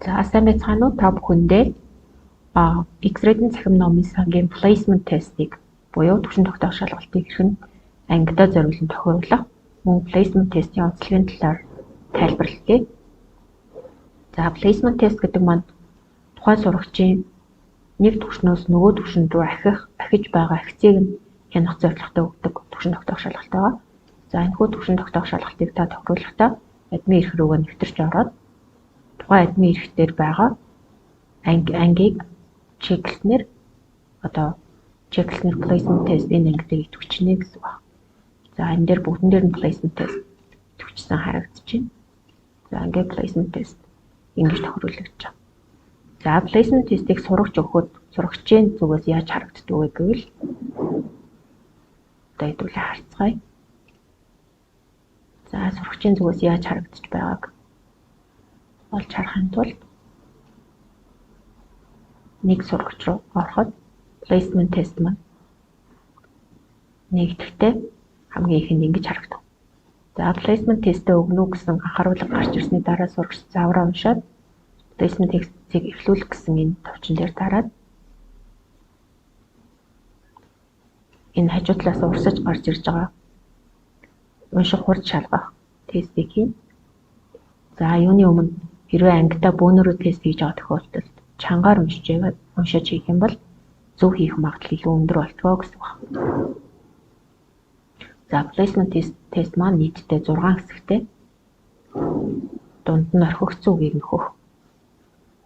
За сайн байцгаана уу? Та бүхэндээ X-ray-ийн цахим номын сангийн placement test-ийг буюу түвшин тогтоох шалгалтыг хэрхэн ангидаа зориулан тохируулах мөн placement test-ийн онцлогийн талаар тайлбарлалээ. За placement test гэдэг маань тухайн сурагчийн нэг түвшнөөс нөгөө түвшинд рүү ахиж байгаа хэвцийг нь хянах зорилготой өгдөг түвшин тогтоох шалгалт байгаа. За энэхүү түвшин тогтоох шалгалтыг та тохируулахдаа админ эрх рүүгээ нэвтэрч ороод тухайн админ эрх дээр байгаа ангийг чеклснээр placement test энэ ангидыг идэвхжинэ гэсэн байна. За энэ дээр бүгдэн дээр нь placement test идэвхжсэн харагдаж байна. За ингээд placement test ингэж тохируулагдаж байна. За placement test-ийг сурагч өгөхөд сурагчийн зүгээс яаж харагддаг вэ гэвэл одоо хэдүүлээ харцгаая. За сурагчийн зүгээс яаж харагдаж байгааг олж харахын тулд нэг сурагч руу ороход placement test маань нэгдэхдээ хамгийн ихэнд ингэж харагдав. За placement test-ээ өгнө үү гэсэн анхааруулга гарч ирсний дараа сурагч заавраа уншаад placement test-ийг эхлүүлэх гэсэн энэ товчон дээр дараад энэ хажуу талаас урсаж гарч ирж байгаа унших хурд шалгах тестийг хийн. За юуны өмнө хэрвээ ангидаа бөөнөрөө тест хийж байгаа тохиолдолд чангаар уншиж хийх юм бол зөв хийх магадлал илүү өндөр болтгоо гэсэн байна. За placement test маань нийтдээ 6 хэсэгтэй. Дунд нь орхигдсон үгийг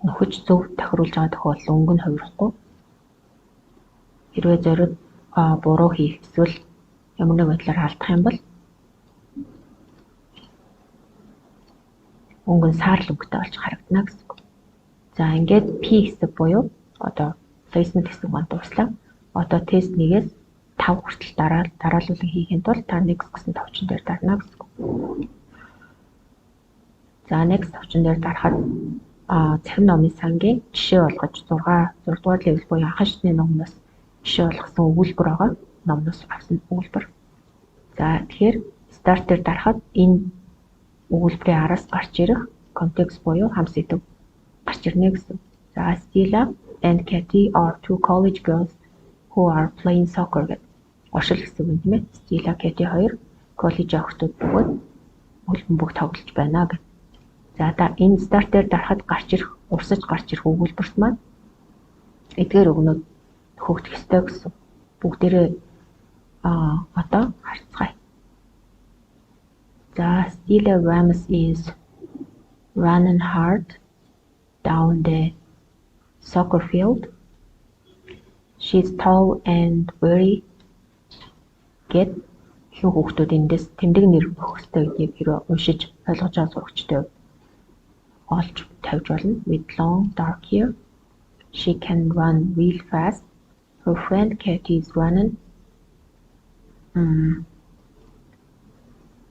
нөхөж зөв тохируулж байгаа тохиолдол өнгө нь хувирахгүй. Хэрвээ зориуд буруу хийх эсвэл ямар нэг байдлаар алдах юм бол өнгө нь саарл өнгөтэй болж харагдана гэсэн. За ингээд P хэсэг буюу одоо placement хэсэг маань дуслаа. Одоо тест 1-ээс 5 хүртэл дарааллуулан хийхэд бол та next гэсэн товчон дээр дарна гэсэн. За next товчон дээр дарахад цахим номын сангийн жишээ болгож 6 дугаар level буюу анхан шатны номноос жишээ болгосон өгүүлбэр байгаа. Номноос авсан өгүүлбэр. За тэгэхээр start дээр дарахад энэ өгүүлбэрийн араас гарч ирэх контекст буюу хам сэдв гарч ирнэ гэсэн. За Stella and Katie are two college girls who are playing soccer гэдэг оршил хэсэг юм тийм ээ. Stella, Katie хоёр коллеж охтууд бөгөөд бүгд тоглож байна гэх. За энэ start дээр дарахад урсаж гарч ирэх өгүүлбэрт маань эдгээр өгнөд хөөгдөх ёстой гэсэн. Бүгдээрээ одоо харцгаая. The Stella Ramos is running hard down the soccer field. She's tall and very good. Хүүхдүүд эндээс тэмдэг нэр өгөхтэй гэдгийг хэрэг уншиж ойлгож байгаа сурагчтай олж тавьж болно. With long dark hair, she can run real fast. Her friend Katie is running.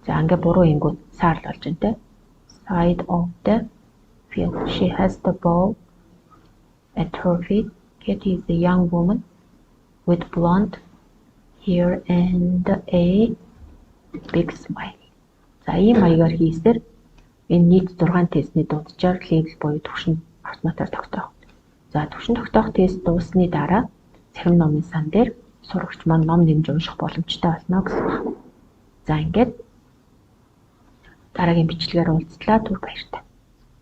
За ингээ буруу ингүүд саарл болж байна те. Side of the field. She has the ball at her feet. Katie is a young woman with blonde hair and a big smile. За ийм маягаар хийсээр энэ нийт 6 тестний дунджаар level буюу түвшин автоматар тогтоох. За түвшин тогтоох тест дуусны дараа цахим номын сан дээр сурагч маань ном нэмж унших боломжтой болно гэсэн байна. За ингээд дараагийн бичлэгээр уулзлаа. Түр баярлалаа.